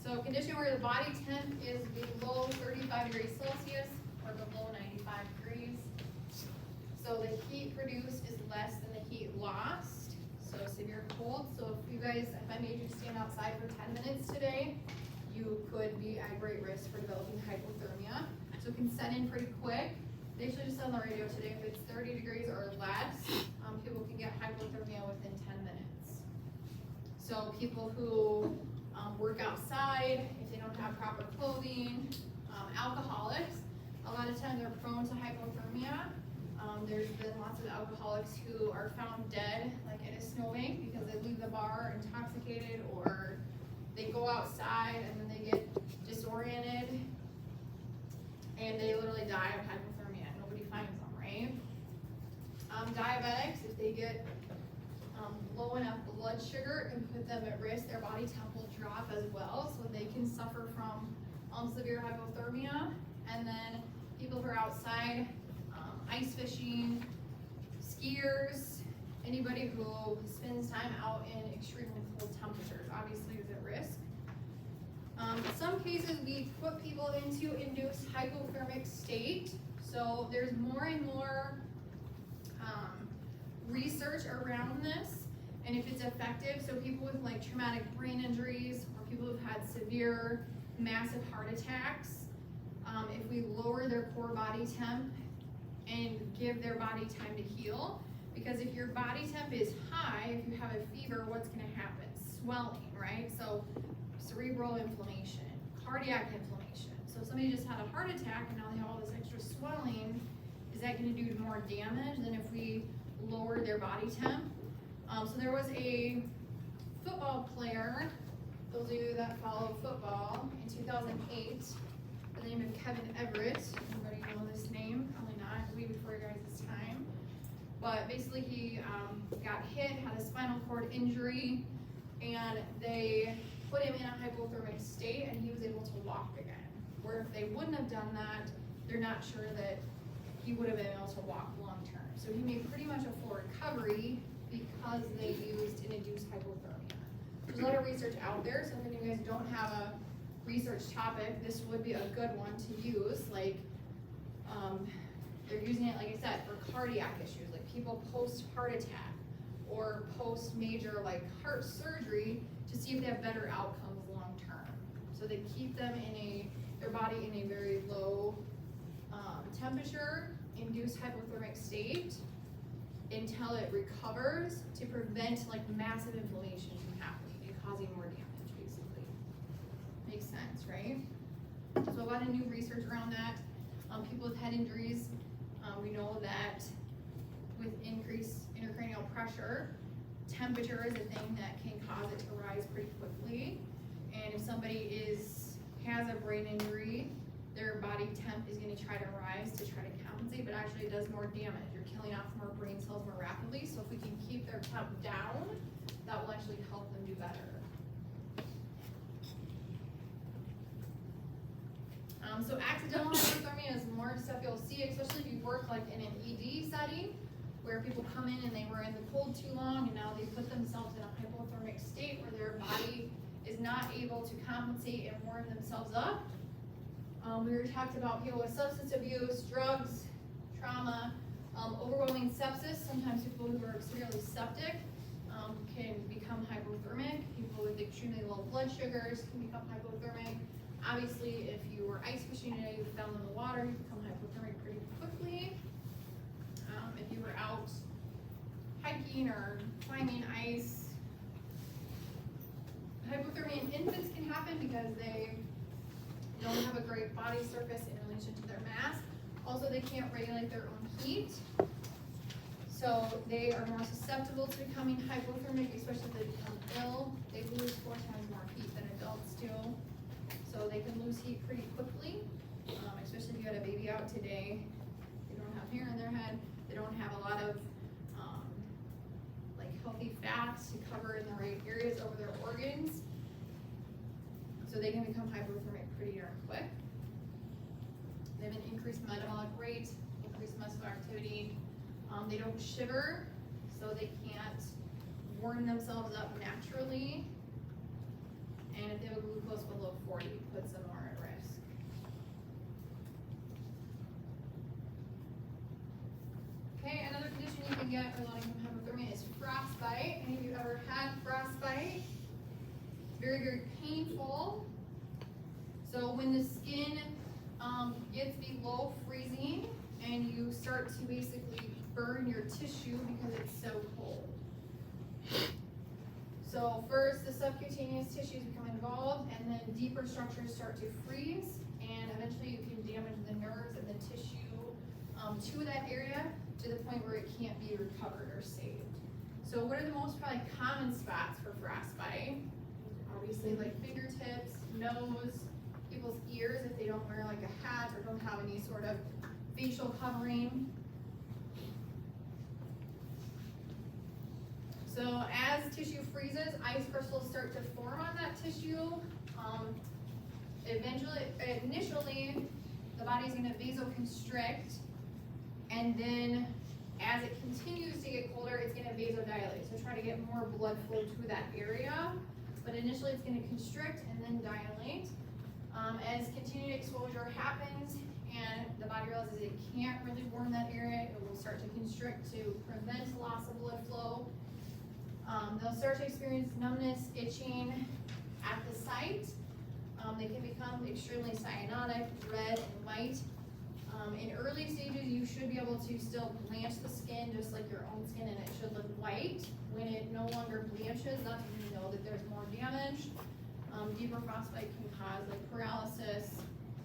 So condition where the body temp is below 35 degrees Celsius or below 95 degrees. So the heat produced is less than the heat lost. So severe cold. So if I made you stand outside for 10 minutes today, you could be at great risk for developing hypothermia. So it can set in pretty quick. They actually just said on the radio today, if it's 30 degrees or less, people can get hypothermia within 10 minutes. So people who work outside, if they don't have proper clothing, alcoholics, a lot of times they're prone to hypothermia. There's been lots of alcoholics who are found dead, like at a snowbank, because they leave the bar intoxicated, or they go outside and then they get disoriented and they literally die of hypothermia. Nobody finds them, right? Diabetics, if they get low enough blood sugar, and put them at risk, their body temp will drop as well, so they can suffer from severe hypothermia. And then people who are outside, ice fishing, skiers, anybody who spends time out in extremely cold temperatures obviously is at risk. In some cases, we put people into induced hypothermic state. So there's more and more research around this, and if it's effective. So people with like traumatic brain injuries, or people who've had severe, massive heart attacks, if we lower their core body temp and give their body time to heal, because if your body temp is high, if you have a fever, what's going to happen? Swelling, right? So cerebral inflammation, cardiac inflammation. So if somebody just had a heart attack and now they have all this extra swelling, is that going to do more damage than if we lower their body temp? So there was a football player, those of you that follow football, in 2008, by the name of Kevin Everett. Anybody know this name? Probably not, way before you guys' time. But basically he got hit, had a spinal cord injury, and they put him in a hypothermic state, and he was able to walk again. Where if they wouldn't have done that, they're not sure that he would have been able to walk long term. So he made pretty much a full recovery because they used an induced hypothermia. There's a lot of research out there, so if you guys don't have a research topic, this would be a good one to use. Like, they're using it, like I said, for cardiac issues, like people post-heart attack or post-major like heart surgery, to see if they have better outcomes long term. So they keep them in their body in a very low temperature, induced hypothermic state, until it recovers, to prevent like massive inflammation from happening and causing more damage, basically. Makes sense, right? So a lot of new research around that. People with head injuries, we know that with increased intracranial pressure, temperature is a thing that can cause it to rise pretty quickly. And if somebody has a brain injury, their body temp is going to try to rise to try to compensate, but actually it does more damage. You're killing off more brain cells more rapidly. So if we can keep their temp down, that will actually help them do better. So accidental hypothermia is more stuff you'll see, especially if you work like in an ED setting, where people come in and they were in the cold too long, and now they put themselves in a hypothermic state where their body is not able to compensate and warm themselves up. We were talked about people with substance abuse, drugs, trauma, overwhelming sepsis. Sometimes people who are extremely septic can become hypothermic. People with extremely low blood sugars can become hypothermic. Obviously, if you were ice fishing today, you fell in the water, you become hypothermic pretty quickly. If you were out hiking or climbing ice, hypothermia in infants can happen because they don't have a great body surface in relation to their mass. Also, they can't regulate their own heat. So they are more susceptible to becoming hypothermic, especially if they become ill. They lose 4 times more heat than adults do. So they can lose heat pretty quickly, especially if you had a baby out today. They don't have hair in their head. They don't have a lot of like healthy fats to cover in the right areas over their organs. So they can become hypothermic pretty darn quick. They have an increased metabolic rate, increased muscular activity. They don't shiver, so they can't warm themselves up naturally. And if they have a glucose below 40 puts them more at risk. Okay, another condition you can get for low-income hypothermia is frostbite. Any of you ever had frostbite? Very, very painful. So when the skin gets below freezing and you start to basically burn your tissue because it's so cold. So first the subcutaneous tissues become involved, and then deeper structures start to freeze, and eventually you can damage the nerves and the tissue to that area to the point where it can't be recovered or saved. So what are the most probably common spots for frostbite? Obviously like fingertips, nose, people's ears if they don't wear like a hat or don't have any sort of facial covering. So as tissue freezes, ice crystals start to form on that tissue. Initially, the body's going to vasoconstrict, and then as it continues to get colder, it's going to vasodilate. So try to get more blood flow to that area. But initially, it's going to constrict and then dilate. As continued exposure happens and the body realizes it can't really warm that area, it will start to constrict to prevent loss of blood flow. They'll start to experience numbness, itching at the site. They can become extremely cyanotic, red, and white. In early stages, you should be able to still blanch the skin just like your own skin, and it should look white. When it no longer blanches, that's when you know that there's more damage. Deeper frostbite can cause like paralysis,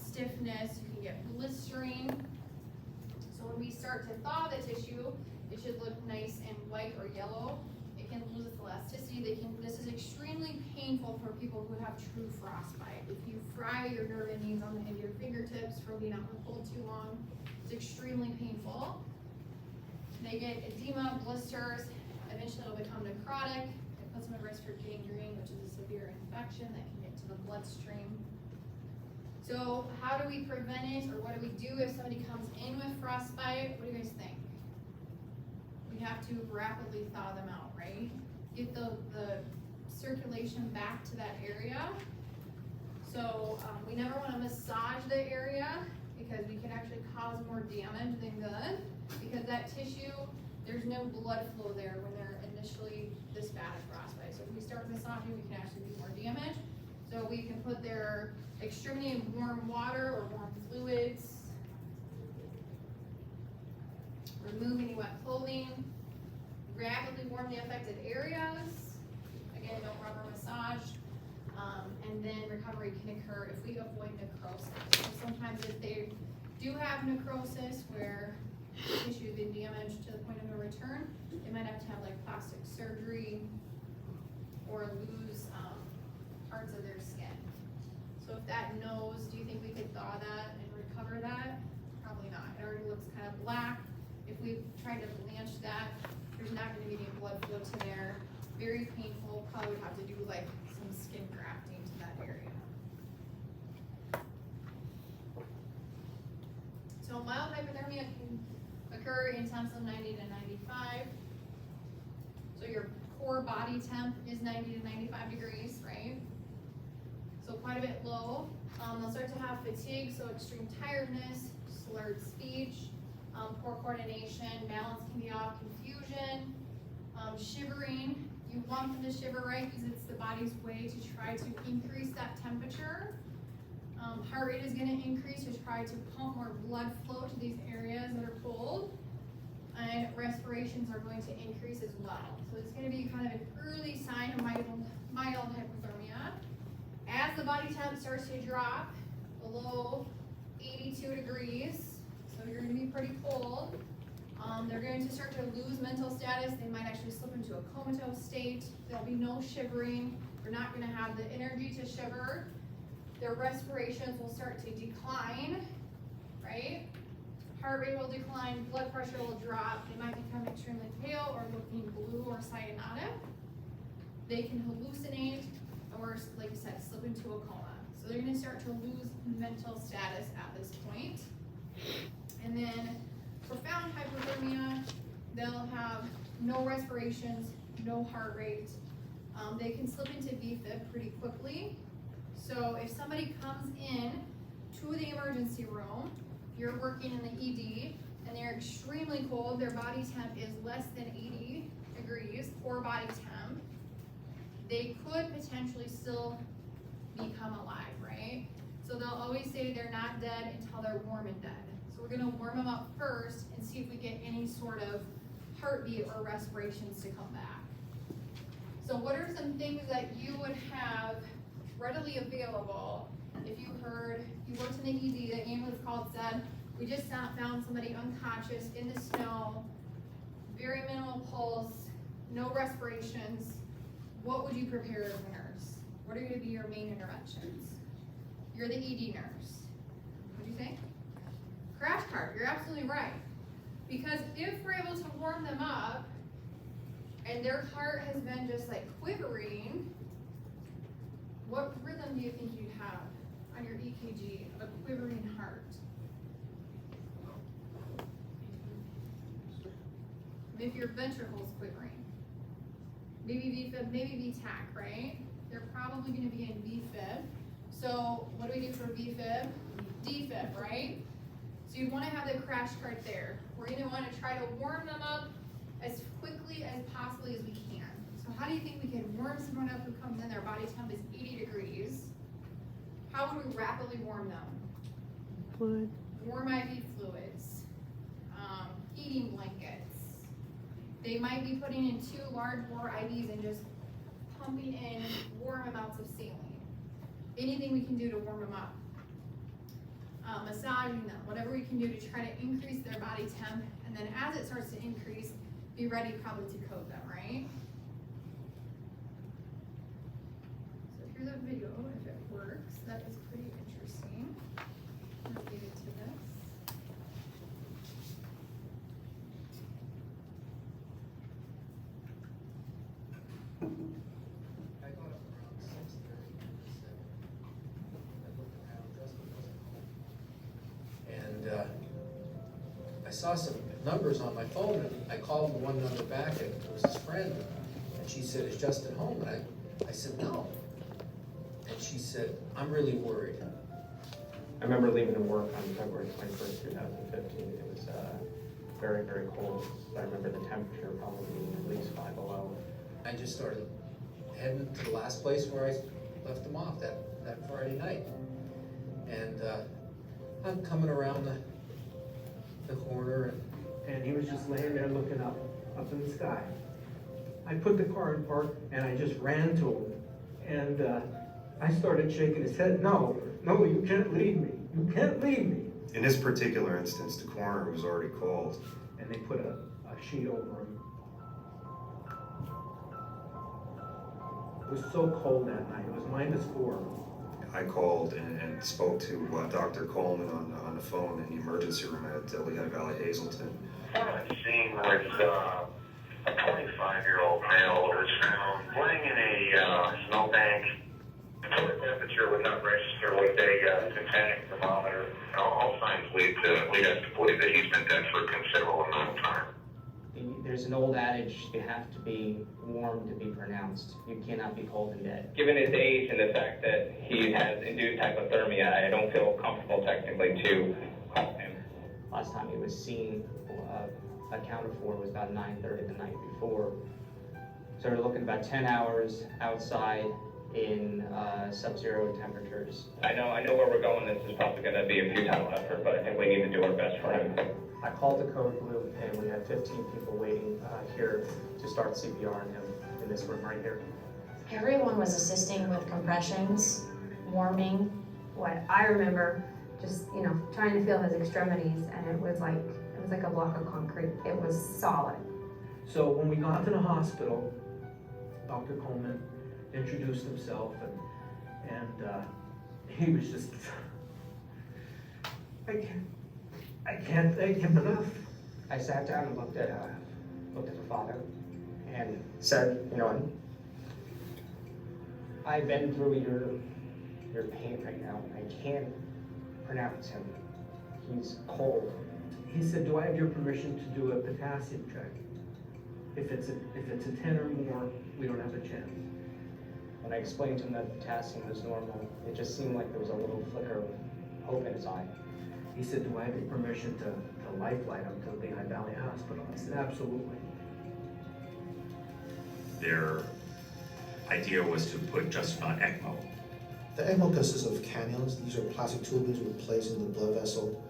stiffness, you can get blistering. So when we start to thaw the tissue, it should look nice and white or yellow. It can lose its elasticity. This is extremely painful for people who have true frostbite. If you fry your nerve endings on the end of your fingertips from being out in the cold too long, it's extremely painful. They get edema, blisters, eventually it'll become necrotic. It puts them at risk for gangrene, which is a severe infection that can get to the bloodstream. So how do we prevent it, or what do we do if somebody comes in with frostbite? What do you guys think? We have to rapidly thaw them out, right? Get the circulation back to that area. So we never want to massage the area because we can actually cause more damage than good, because that tissue, there's no blood flow there when they're initially this bad at frostbite. So if we start massaging, we can actually do more damage. So we can put their extremity in warm water or warm fluids, remove any wet clothing, rapidly warm the affected areas. Again, don't rubber massage. And then recovery can occur if we avoid necrosis. So sometimes if they do have necrosis where the tissue has been damaged to the point of no return, they might have to have like plastic surgery or lose parts of their skin. So if that nose, do you think we could thaw that and recover that? Probably not. It already looks kind of black. If we tried to blanch that, there's not going to be any blood flow to there. Very painful. Probably would have to do like some skin grafting to that area. So mild hypothermia can occur in temps of 90 to 95. So your core body temp is 90 to 95 degrees, right? So quite a bit low. They'll start to have fatigue, so extreme tiredness, slurred speech, poor coordination, balance can be off, confusion, shivering. You want them to shiver, right? Because it's the body's way to try to increase that temperature. Heart rate is going to increase to try to pump more blood flow to these areas that are cold. And respirations are going to increase as well. So it's going to be kind of an early sign of mild hypothermia. As the body temp starts to drop below 82 degrees, so you're going to be pretty cold, they're going to start to lose mental status. They might actually slip into a comatose state. There'll be no shivering. They're not going to have the energy to shiver. Their respirations will start to decline, right? Heart rate will decline, blood pressure will drop. They might become extremely pale or looking blue or cyanotic. They can hallucinate or, like I said, slip into a coma. So they're going to start to lose mental status at this point. And then profound hypothermia, they'll have no respirations, no heart rate. They can slip into VFib pretty quickly. So if somebody comes in to the emergency room, if you're working in the ED, and they're extremely cold, their body temp is less than 80 degrees, core body temp, they could potentially still become alive, right? So they'll always say they're not dead until they're warm and dead. So we're gonna warm them up first and see if we get any sort of heartbeat or respirations to come back. So what are some things that you would have readily available if you heard, you worked in the ED, the ambulance called, said, we just found somebody unconscious in the snow, very minimal pulse, no respirations. What would you prepare as a nurse? What are gonna be your main interventions? You're the ED nurse. What'd you say? Crash cart, you're absolutely right. Because if we're able to warm them up and their heart has been just like quivering, what rhythm do you think you'd have on your EKG of a quivering heart? If your ventricle's quivering. Maybe VFib, maybe VTAC, right? They're probably gonna be in VFib. So what do we do for VFib? DFib, right? So you'd wanna have the crash cart there. We're gonna wanna try to warm them up as quickly as possibly as we can. So how do you think we can warm someone up who comes in, their body temp is 80 degrees? How would we rapidly warm them? Fluid. Warm IV fluids, heating blankets. They might be putting in 2 large bore IVs and just pumping in warm amounts of saline. Anything we can do to warm them up. Massaging them, whatever we can do to try to increase their body temp, and then as it starts to increase, be ready probably to code them, right? So here's a video, if it works, that is pretty interesting. Related to this. I got up around 6:30 and said, I looked around, Justin wasn't home. And I saw some numbers on my phone, and I called the one number back, and it was his friend, and she said, is Justin home? And I said, no. And she said, I'm really worried. I remember leaving to work on February 21st, 2015. It was very, very cold. I remember the temperature probably being at least 5 below. I just started heading to the last place where I left them off that Friday night. And I'm coming around the corner, and he was just laying there looking up in the sky. I put the car in park and I just ran to him, and I started shaking his head. No, you can't leave me. You can't leave me. In this particular instance, the coroner was already called. And they put a sheet over him. It was so cold that night. It was -4. I called and spoke to Dr. Coleman on the phone in the emergency room at Lehigh Valley Hazelton. Found a scene with a 25-year-old male was found laying in a snowbank. The temperature would not register with a tympanic thermometer. All signs lead us to believe that he's been dead for a considerable amount of time. There's an old adage, you have to be warm to be pronounced. You cannot be cold and dead. Given his age and the fact that he has induced hypothermia, I don't feel comfortable technically to call him. Last time he was seen, accounted for, was about 9:30 the night before. So we're looking about 10 hours outside in sub-zero temperatures. I know where we're going. This is probably going to be a futile effort, but I think we need to do our best for him. I called the code blue, and we had 15 people waiting here to start CPR on him in this room right here. Everyone was assisting with compressions, warming. What I remember, just trying to feel his extremities, and it was like a block of concrete. It was solid. So when we got to the hospital, Dr. Coleman introduced himself, and he was just, I can't thank him enough. I sat down and looked at the father and said, I've been through your pain right now. I can't pronounce him. He's cold. He said, do I have your permission to do a potassium check? If it's a 10 or more, we don't have a chance. When I explained to him that potassium was normal, it just seemed like there was a little flicker of hope in his eye. He said, do I have your permission to lifeline him to the Lehigh Valley Hospital? I said, absolutely. Their idea was to put Justin on ECMO. The ECMO consists of cannulas. These are plastic tubings we place in the blood vessel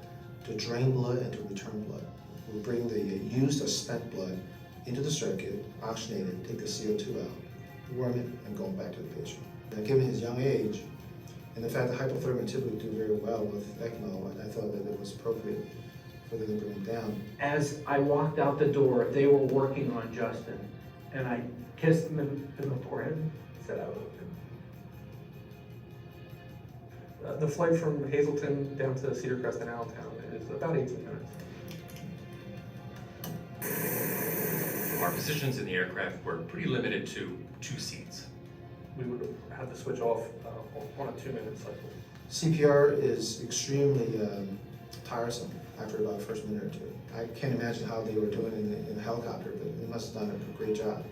to drain blood and to return blood. We bring the used or spent blood into the circuit, oxygenate it, take the CO2 out, warm it, and go back to the patient. Now, given his young age, and the fact that hypothermia typically do very well with ECMO, and I thought that it was appropriate for them to bring him down. As I walked out the door, they were working on Justin, and I kissed him in the forehead and said I loved him. The flight from Hazleton down to Cedar Crest and Allentown is about 18 minutes. Our positions in the aircraft were pretty limited to 2 seats. We would have to switch off on a 2-minute cycle. CPR is extremely tiresome after about the first minute or two. I can't imagine how they were doing in the helicopter, but they must have done a great job.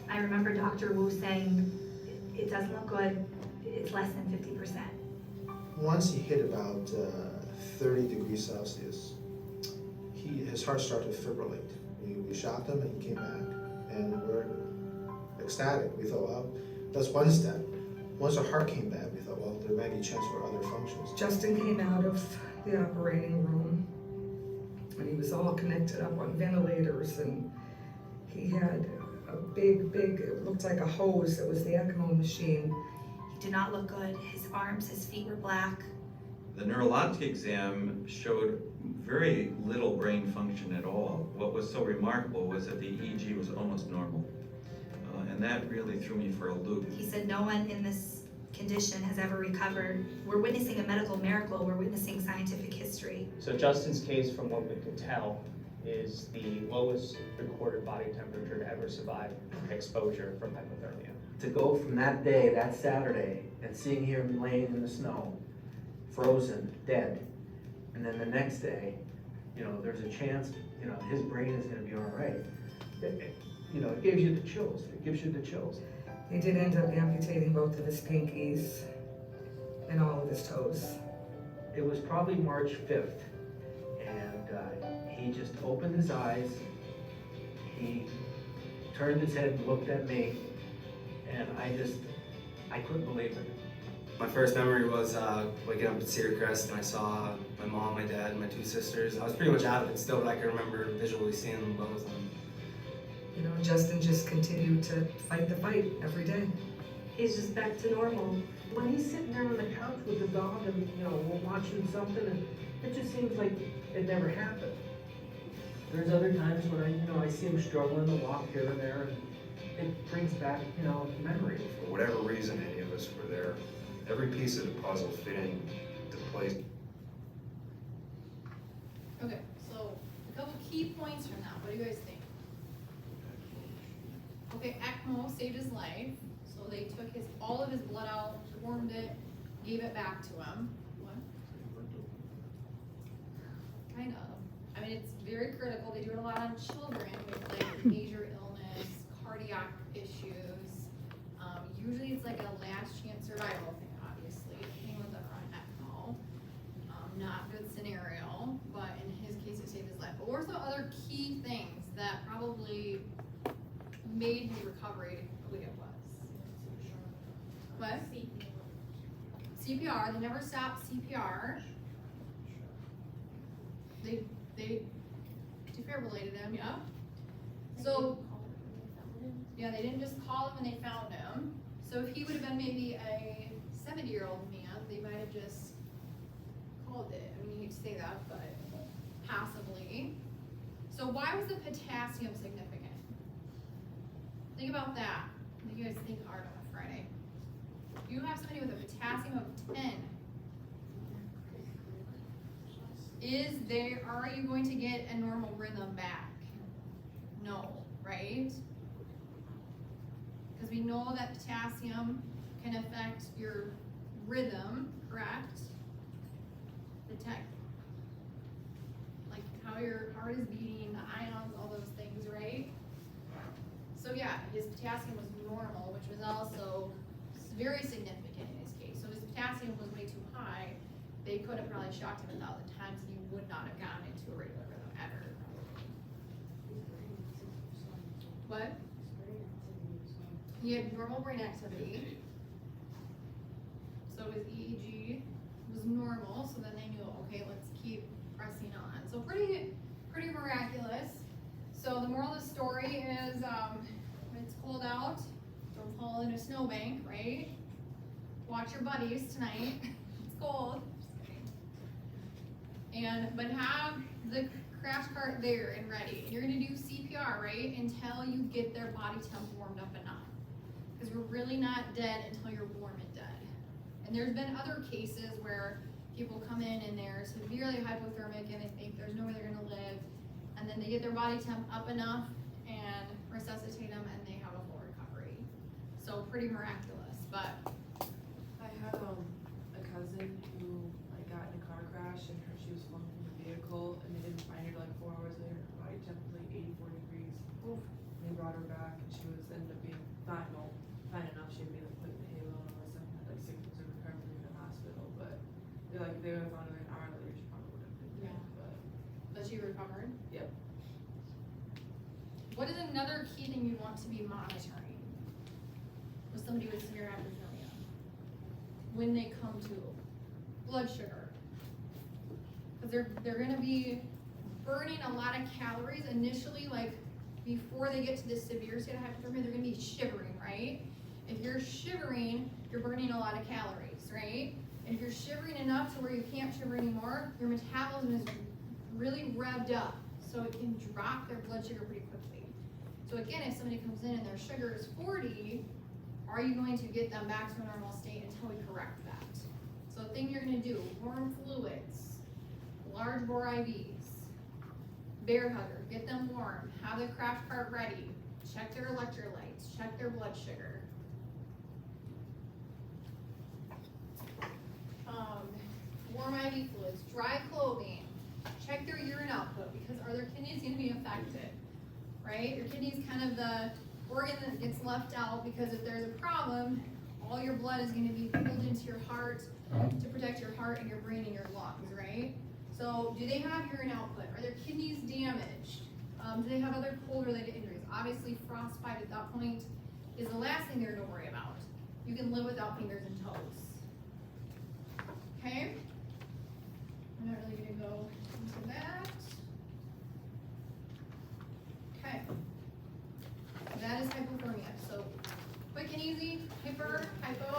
I remember Dr. Wu saying, it doesn't look good, it's less than 50%. Once he hit about 30 degrees Celsius, his heart started to fibrillate. We shocked him and he came back, and we're ecstatic. We thought, well, that's one step. Once the heart came back, we thought, well, there might be a chance for other functions. Justin came out of the operating room, and he was all connected up on ventilators, and he had a big, it looked like a hose that was the ECMO machine. He did not look good. His arms, his feet were black. The neurologic exam showed very little brain function at all. What was so remarkable was that the EEG was almost normal. And that really threw me for a loop. He said no one in this condition has ever recovered. We're witnessing a medical miracle. We're witnessing scientific history. So Justin's case, from what we could tell, is the lowest recorded body temperature to ever survive exposure from hypothermia. To go from that day, that Saturday, and seeing him laying in the snow, frozen, dead, and then the next day, there's a chance, his brain is gonna be all right. It gives you the chills. It gives you the chills. He did end up amputating both of his pinkies and all of his toes. It was probably March 5th, and he just opened his eyes, he turned his head and looked at me, and I couldn't believe it. My first memory was waking up at Cedar Crest, and I saw my mom, my dad, and my 2 sisters. I was pretty much out of it still, but I can remember visually seeing them both. Justin just continued to fight the fight every day. He's just back to normal. When he's sitting there on the couch with the dog and, we're watching something, and it just seems like it never happened. There's other times when I see him struggling to walk here and there, and it brings back, memories. For whatever reason, any of us were there. Every piece of the puzzle fitting to place. Okay, so a couple key points from that. What do you guys think? Okay, ECMO saved his life. So they took all of his blood out, warmed it, gave it back to him. What? Kind of. I mean, it's very critical. They do it a lot on children with like major illness, cardiac issues. Usually it's like a last chance survival thing, obviously. Anyone's ever on ECMO. Not good scenario, but in his case it saved his life. But what were some other key things that probably made his recovery the way it was? What? CPR. They never stopped CPR. They defibrillated him, yeah. So, yeah, they didn't just call him when they found him. So if he would have been maybe a 70-year-old man, they might have just called it. I mean, you hate to say that, but possibly. So why was the potassium significant? Think about that. I think you guys think hard on a Friday. You have somebody with a potassium of 10. Are you going to get a normal rhythm back? No, right? Because we know that potassium can affect your rhythm, correct? Like how your heart is beating, the ions, all those things, right? So yeah, his potassium was normal, which was also very significant in his case. So his potassium was way too high. They could have probably shocked him 1,000 times and he would not have gotten into a regular rhythm ever. What? He had normal brain activity. So his EEG was normal, so then they knew, okay, let's keep pressing on. So pretty miraculous. So the moral of the story is, when it's cold out, don't fall in a snowbank, right? Watch your buddies tonight. It's cold. But have the crash cart there and ready. And you're gonna do CPR, right? Until you get their body temp warmed up enough. Because we're really not dead until you're warm and dead. And there's been other cases where people come in and they're severely hypothermic and they think there's no way they're gonna live. And then they get their body temp up enough and resuscitate them and they have a full recovery. So pretty miraculous, but. I had a cousin who like got in a car crash and she was flown from the vehicle and they didn't find her till like 4 hours later. Her body temp was like 84 degrees. Oof. And they brought her back and she was ended up being fine enough. She had been put in the halo and all this stuff, had like 6 months of recovery in the hospital. But they're like, if they would have found her like an hour later, she probably would have been dead. But she recovered? Yep. What is another key thing you want to be monitoring with somebody with severe hypothermia? When they come to blood sugar. Because they're gonna be burning a lot of calories initially, like before they get to the severe state of hypothermia, they're gonna be shivering, right? If you're shivering, you're burning a lot of calories, right? And if you're shivering enough to where you can't shiver anymore, your metabolism is really revved up, so it can drop their blood sugar pretty quickly. So again, if somebody comes in and their sugar is 40, are you going to get them back to a normal state until we correct that? So the thing you're gonna do, warm fluids, large bore IVs, bear hugger, get them warm, have the craft cart ready, check their electrolytes, check their blood sugar. Warm IV fluids, dry clothing, check their urine output because are their kidneys gonna be affected, right? Your kidney's kind of the organ that gets left out because if there's a problem, all your blood is gonna be pulled into your heart to protect your heart and your brain and your lungs, right? So do they have urine output? Are their kidneys damaged? Do they have other cold-related injuries? Obviously, frostbite at that point is the last thing they're gonna worry about. You can live without fingers and toes. Okay? I'm not really gonna go into that. Okay. That is hypothermia. So quick and easy, hypo,